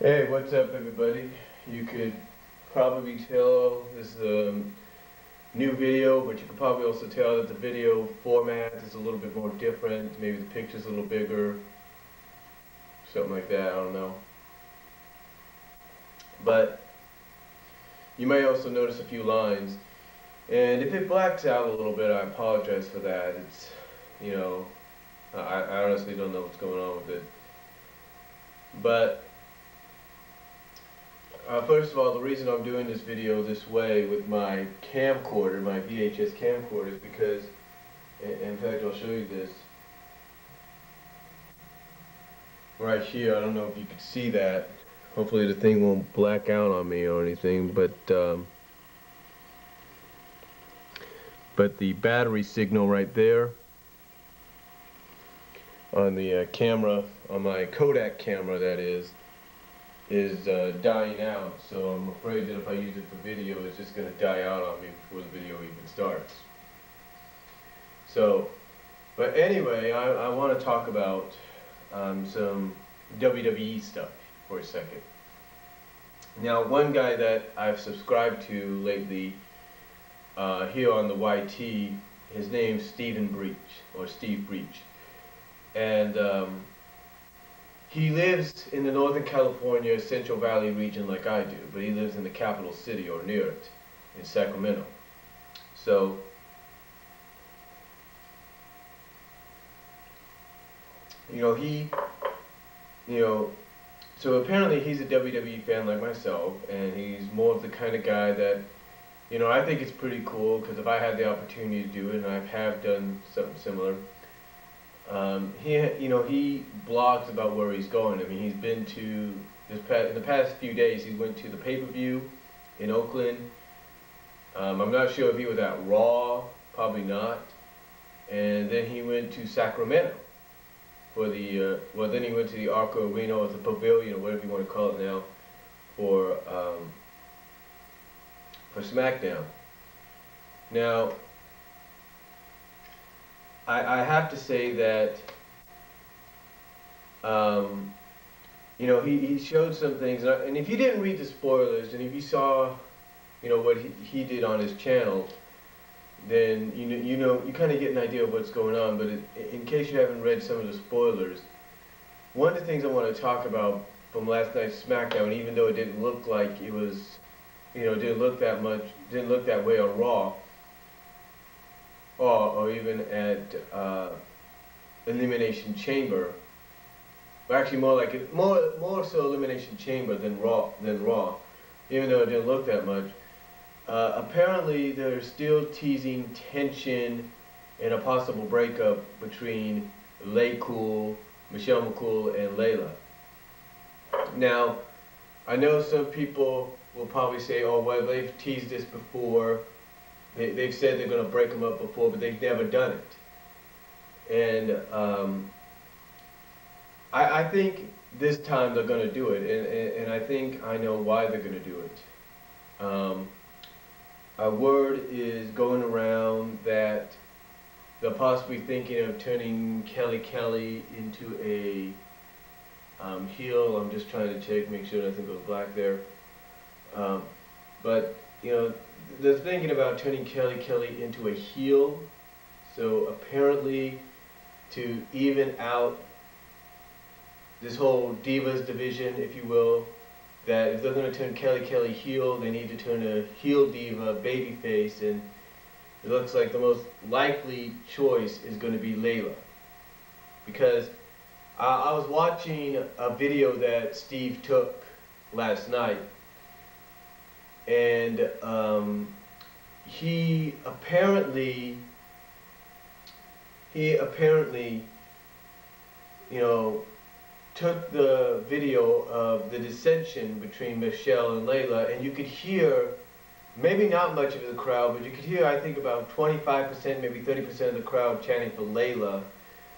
Hey, what's up everybody? You could probably tell this is a new video, but you could probably also tell that the video format is a little bit more different. Maybe the picture's a little bigger, something like that, I don't know. But you may also notice a few lines. And if it blacks out a little bit, I apologize for that. It's, you know, I honestly don't know what's going on with it. But first of all, the reason I'm doing this video this way with my camcorder, my VHS camcorder, is because, in fact, I'll show you this right here. I don't know if you can see that. Hopefully the thing won't black out on me or anything, but the battery signal right there on the camera, on my Kodak camera that is dying out, so I'm afraid that if I use it for video, it's just going to die out on me before the video even starts. So, but anyway, I want to talk about some WWE stuff for a second. Now, one guy that I've subscribed to lately here on the YT, his name's Steve Breach, and he lives in the Northern California Central Valley region like I do, but he lives in the capital city or near it, in Sacramento. So, so apparently he's a WWE fan like myself, and he's more of the kind of guy that, I think it's pretty cool, because if I had the opportunity to do it, and I have done something similar, he blogs about where he's going. I mean, he's been to in the past few days. He went to the pay-per-view in Oakland. I'm not sure if he was at Raw, probably not. And then he went to Sacramento for the then he went to the Arco Arena, or the Pavilion, or whatever you want to call it now, for SmackDown. Now, I have to say that, he showed some things, and if you didn't read the spoilers, and if you saw, what he did on his channel, then you kind of get an idea of what's going on. But in case you haven't read some of the spoilers, one of the things I want to talk about from last night's SmackDown, even though it didn't look like it was, didn't look that way on Raw, or even at Elimination Chamber, or actually more so Elimination Chamber than Raw, even though it didn't look that much. Apparently they're still teasing tension and a possible breakup between LayCool, Michelle McCool, and Layla. Now, I know some people will probably say, oh, well, they've teased this before. They've said they're going to break them up before, but they've never done it. And I think this time they're going to do it, and I think I know why they're going to do it. A word is going around that they're possibly thinking of turning Kelly into a heel. I'm just trying to check, make sure nothing goes black there. But they're thinking about turning Kelly into a heel. So apparently, to even out this whole Divas division, if you will, that if they're going to turn Kelly heel, they need to turn a heel diva babyface, and it looks like the most likely choice is going to be Layla. Because I was watching a video that Steve took last night, and he apparently took the video of the dissension between Michelle and Layla, and you could hear, maybe not much of the crowd, but you could hear, I think, about 25%, maybe 30% of the crowd chanting for Layla,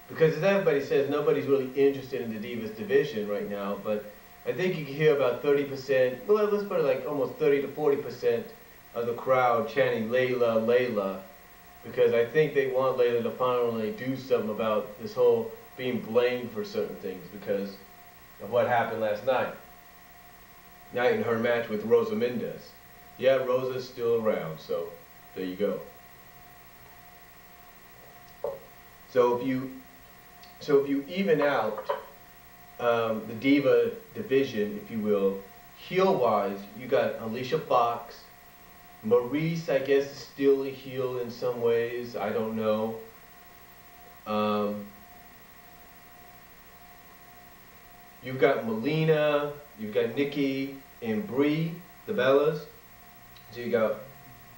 because as everybody says, nobody's really interested in the Divas division right now. But I think you can hear about 30%, well, let's put it like almost 30 to 40% of the crowd chanting Layla, Layla, because I think they want Layla to finally do something about this whole being blamed for certain things because of what happened last night. Now in her match with Rosa Mendez. Yeah, Rosa's still around, so there you go. So if you even out the Diva division, if you will, heel-wise, you got Alicia Fox. Maurice, I guess, is still a heel in some ways. I don't know. You've got Melina, you've got Nikki and Brie, the Bellas. So you got,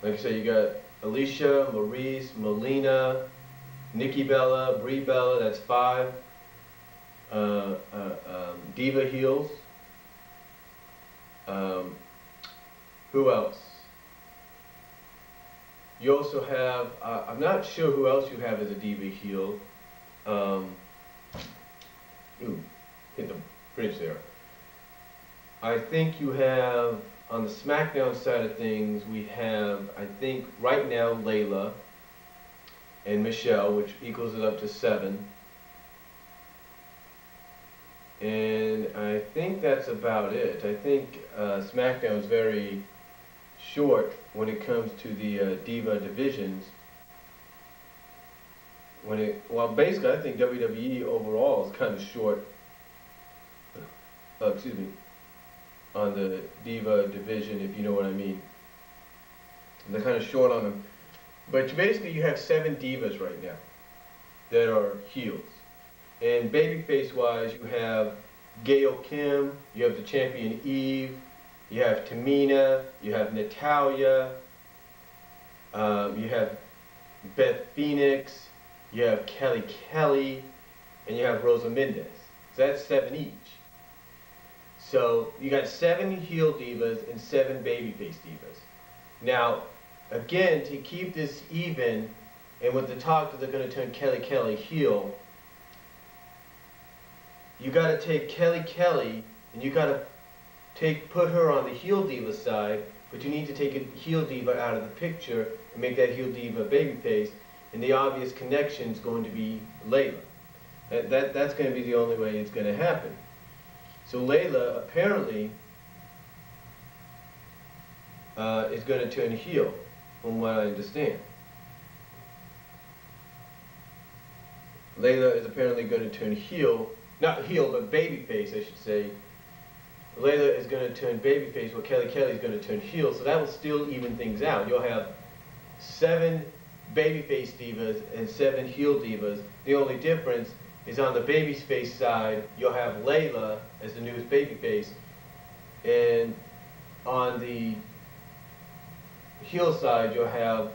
like I said, you got Alicia, Maurice, Melina, Nikki Bella, Brie Bella. That's 5 Diva heels. Who else? You also have, I'm not sure who else you have as a Diva heel. Ooh, hit the bridge there. I think you have, on the SmackDown side of things, we have, I think, right now, Layla and Michelle, which equals it up to 7. And I think that's about it. I think SmackDown is very short when it comes to the Diva divisions. Well, basically, I think WWE overall is kind of short. Excuse me, on the Diva division, if you know what I mean. They're kind of short on them. But basically, you have 7 Divas right now that are heels. And babyface-wise, you have Gail Kim, you have the champion Eve, you have Tamina, you have Natalya, you have Beth Phoenix, you have Kelly, and you have Rosa Mendez. So that's 7 each. So you got 7 heel divas and 7 babyface divas. Now, again, to keep this even, and with the talk that they're going to turn Kelly heel, you got to take Kelly, and you got to put her on the heel diva side, but you need to take a heel diva out of the picture and make that heel diva babyface, and the obvious connection is going to be Layla. That's going to be the only way it's going to happen. So Layla apparently is going to turn heel, from what I understand. Layla is apparently going to turn heel, not heel, but babyface, I should say. Layla is going to turn babyface, while Kelly is going to turn heel, so that will still even things out. You'll have 7 babyface divas and 7 heel divas. The only difference is on the babyface side, you'll have Layla as the newest babyface, and on the heel side, you'll have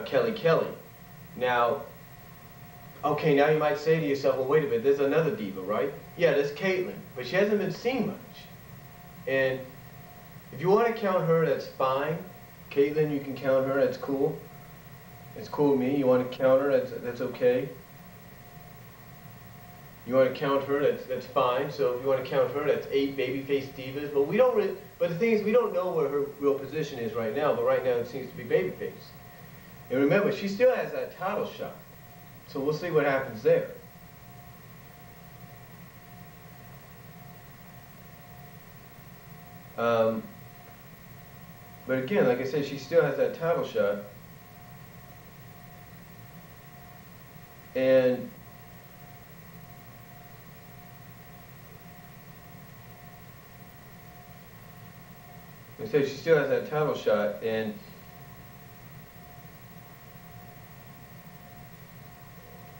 Kelly. Now, okay, now you might say to yourself, well, wait a minute, there's another diva, right? Yeah, there's Kaitlyn, but she hasn't been seen much. And if you want to count her, that's fine. Kaitlyn, you can count her, that's cool. It's cool with me. You want to count her, that's okay. You want to count her, that's fine. So if you want to count her, that's 8 babyface divas. But we don't really, but the thing is, we don't know where her real position is right now, but right now it seems to be babyface. And remember, she still has that title shot. So we'll see what happens there. But again, like I said, she still has that title shot. And like I said, she still has that title shot, and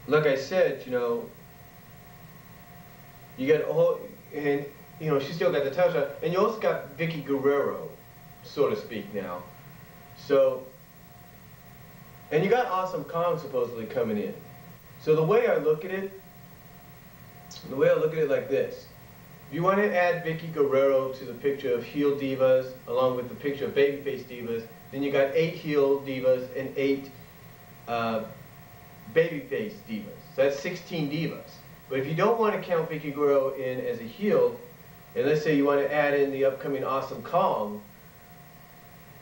like I said, you know, you got all, and you know, she still got the title shot, and you also got Vickie Guerrero, so to speak, now. So, and you got Awesome Kong supposedly coming in. So the way I look at it like this. If you want to add Vickie Guerrero to the picture of heel divas, along with the picture of babyface divas, then you got 8 heel divas and 8 babyface divas. So that's 16 divas. But if you don't want to count Vickie Guerrero in as a heel, and let's say you want to add in the upcoming Awesome Kong,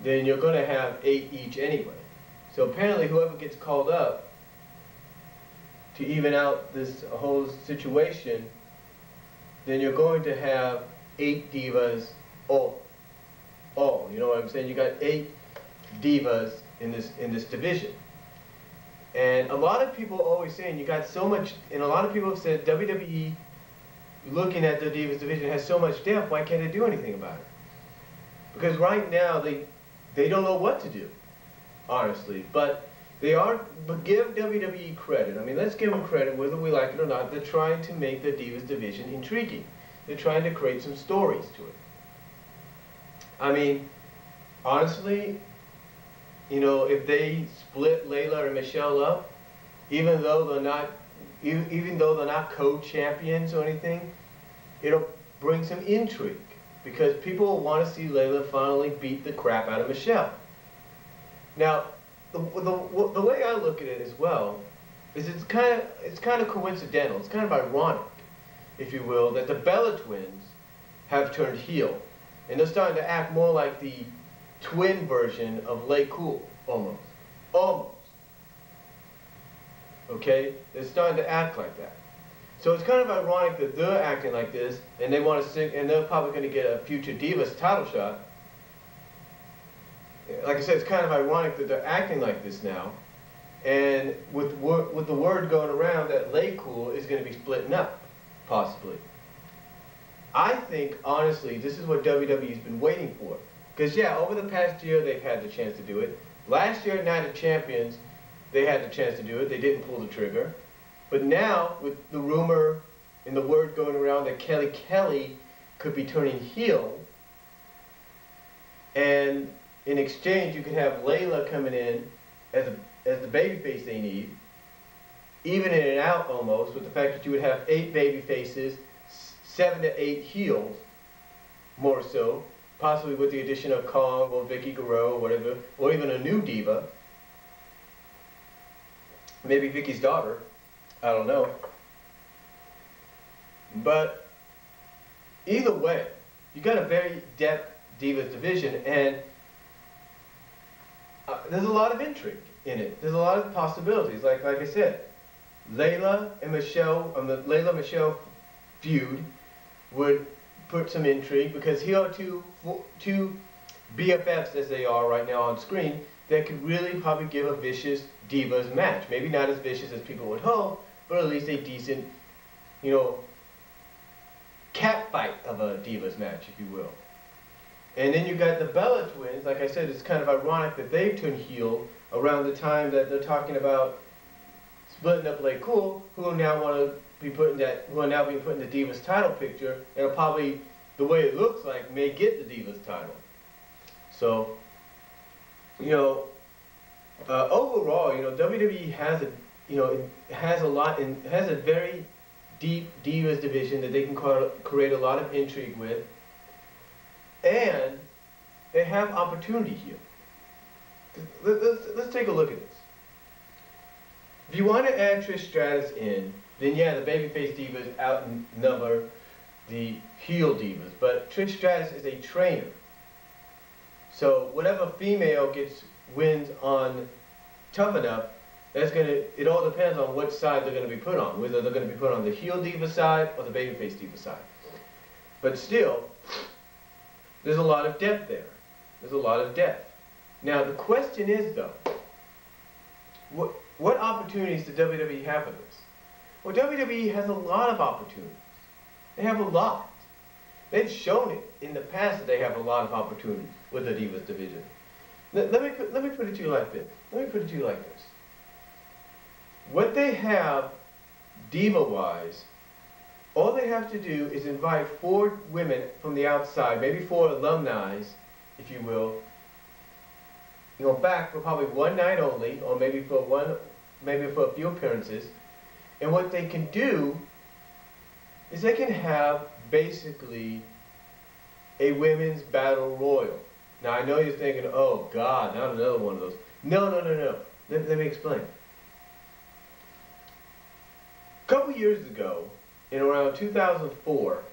then you're going to have 8 each anyway. So apparently whoever gets called up to even out this whole situation, then you're going to have 8 divas all. You know what I'm saying? You got 8 divas in this division. And a lot of people are always saying you got so much, and a lot of people have said WWE, looking at the Divas division, has so much depth, why can't they do anything about it? Because right now they don't know what to do, honestly. But give WWE credit. I mean, let's give them credit, whether we like it or not. They're trying to make the Divas division intriguing. They're trying to create some stories to it. I mean, honestly, you know, if they split Layla and Michelle up, even though they're not co-champions or anything, it'll bring some intrigue because people will want to see Layla finally beat the crap out of Michelle. Now, the way I look at it as well is it's kind of coincidental. It's kind of ironic, if you will, that the Bella twins have turned heel, and they're starting to act more like the twin version of LayCool, almost. Okay, they're starting to act like that. So it's kind of ironic that they're acting like this, and they want to sing, and they're probably going to get a future Divas title shot. Like I said, it's kind of ironic that they're acting like this now, and with the word going around that LayCool is going to be splitting up, possibly. I think, honestly, this is what WWE's been waiting for. Because, yeah, over the past year, they've had the chance to do it. Last year at Night of Champions, they had the chance to do it. They didn't pull the trigger. But now, with the rumor and the word going around that Kelly could be turning heel, and in exchange, you could have Layla coming in as the babyface they need, even in and out almost, with the fact that you would have 8 baby faces, 7 to 8 heels, more so, possibly with the addition of Kong or Vickie Guerrero or whatever, or even a new diva. Maybe Vickie's daughter. I don't know. But either way, you got a very depth Divas division, and there's a lot of intrigue in it. There's a lot of possibilities. Like I said, Layla and Michelle, the Layla-Michelle feud would put some intrigue, because here are two BFFs as they are right now on screen that could really probably give a vicious Divas match. Maybe not as vicious as people would hope, but at least a decent, you know, cat fight of a Divas match, if you will. And then you got the Bella twins. Like I said, it's kind of ironic that they've turned heel around the time that they're talking about splitting up LayCool, who now want to be put in that, who are now being put in the Divas title picture, and are probably, the way it looks like, may get the Divas title. So, you know, overall, you know, WWE has a, you know, it has a lot, and has a very deep Divas division that they can create a lot of intrigue with, and they have opportunity here. Let's take a look at this. If you want to add Trish Stratus in, then yeah, the babyface divas outnumber the heel divas. But Trish Stratus is a trainer. So whatever female wins on Tough Enough, it all depends on what side they're going to be put on. Whether they're going to be put on the heel diva side or the babyface diva side. But still, there's a lot of depth there. There's a lot of depth. Now the question is though, what opportunities does WWE have for this? Well, WWE has a lot of opportunities. They have a lot. They've shown it in the past that they have a lot of opportunities with the Divas division. Let me put it to you like this. What they have, diva-wise, all they have to do is invite 4 women from the outside, maybe 4 alumni, if you will, you know, back for probably one night only, or maybe for a few appearances. And what they can do is they can have basically a women's battle royal. Now I know you're thinking, oh God, not another one of those. No. Let me explain. A couple years ago, in around 2004,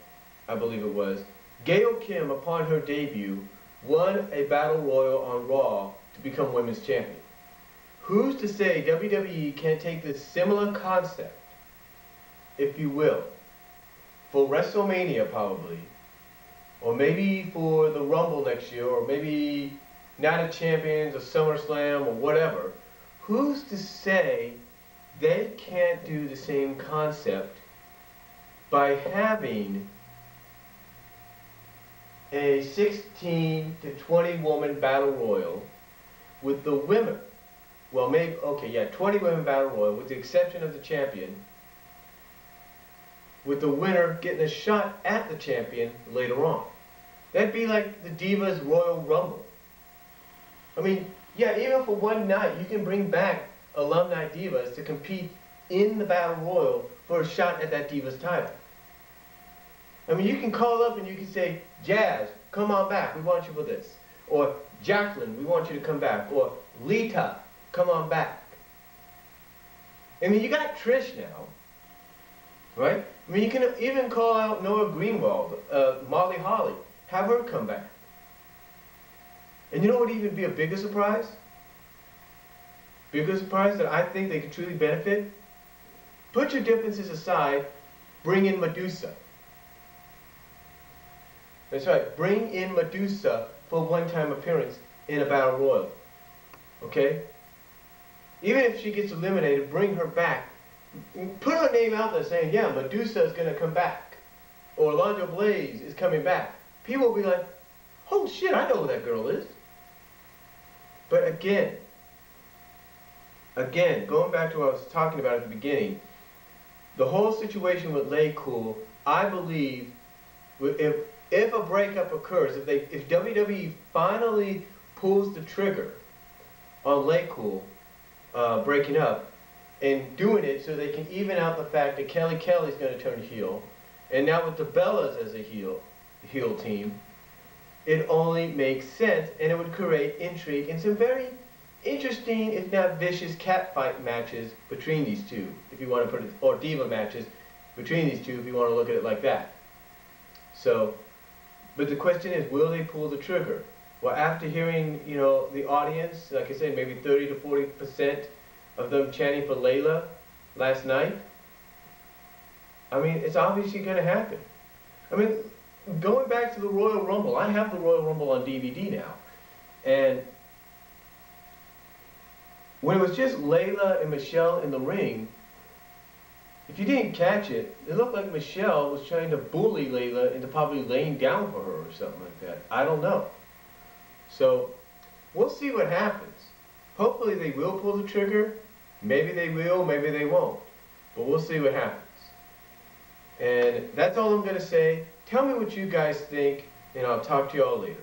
I believe it was, Gail Kim, upon her debut, won a battle royal on Raw to become women's champion. who's to say WWE can't take this similar concept, if you will, for WrestleMania probably, or maybe for the Rumble next year, or maybe Night of Champions, or SummerSlam, or whatever. Who's to say they can't do the same concept by having a 16 to 20 woman battle royal with the women, well maybe, okay, yeah, 20 women battle royal with the exception of the champion, with the winner getting a shot at the champion later on. That'd be like the Divas Royal Rumble. I mean, yeah, even for one night, you can bring back alumni divas to compete in the Battle Royal for a shot at that Divas title. I mean, you can call up and you can say, Jazz, come on back, we want you for this. Or Jacqueline, we want you to come back. Or Lita, come on back. I mean, you got Trish now, right? I mean, you can even call out Noah Greenwald, Molly Holly, have her come back. And you know what would even be a bigger surprise? Bigger surprise that I think they could truly benefit? Put your differences aside, bring in Medusa. That's right, bring in Medusa for a one-time appearance in a Battle Royal. Okay? Even if she gets eliminated, bring her back. Put her name out there saying, yeah, Medusa is going to come back. Or Alundra Blaze is coming back. People will be like, oh shit, I know who that girl is. But again, going back to what I was talking about at the beginning, the whole situation with LayCool, I believe, if a breakup occurs, if WWE finally pulls the trigger on LayCool breaking up and doing it so they can even out the fact that Kelly's going to turn heel, and now with the Bellas as a heel team, it only makes sense, and it would create intrigue and some very interesting, if not vicious, catfight matches between these two, if you want to put it, or diva matches between these two, if you want to look at it like that. So, but the question is, will they pull the trigger? Well, after hearing, you know, the audience, like I said, maybe 30 to 40% of them chanting for Layla last night, I mean, it's obviously going to happen. I mean, going back to the Royal Rumble, I have the Royal Rumble on DVD now, and when it was just Layla and Michelle in the ring, if you didn't catch it, it looked like Michelle was trying to bully Layla into probably laying down for her or something like that. I don't know. So, we'll see what happens. Hopefully they will pull the trigger. Maybe they will, maybe they won't. But we'll see what happens. And that's all I'm going to say. Tell me what you guys think, and I'll talk to you all later.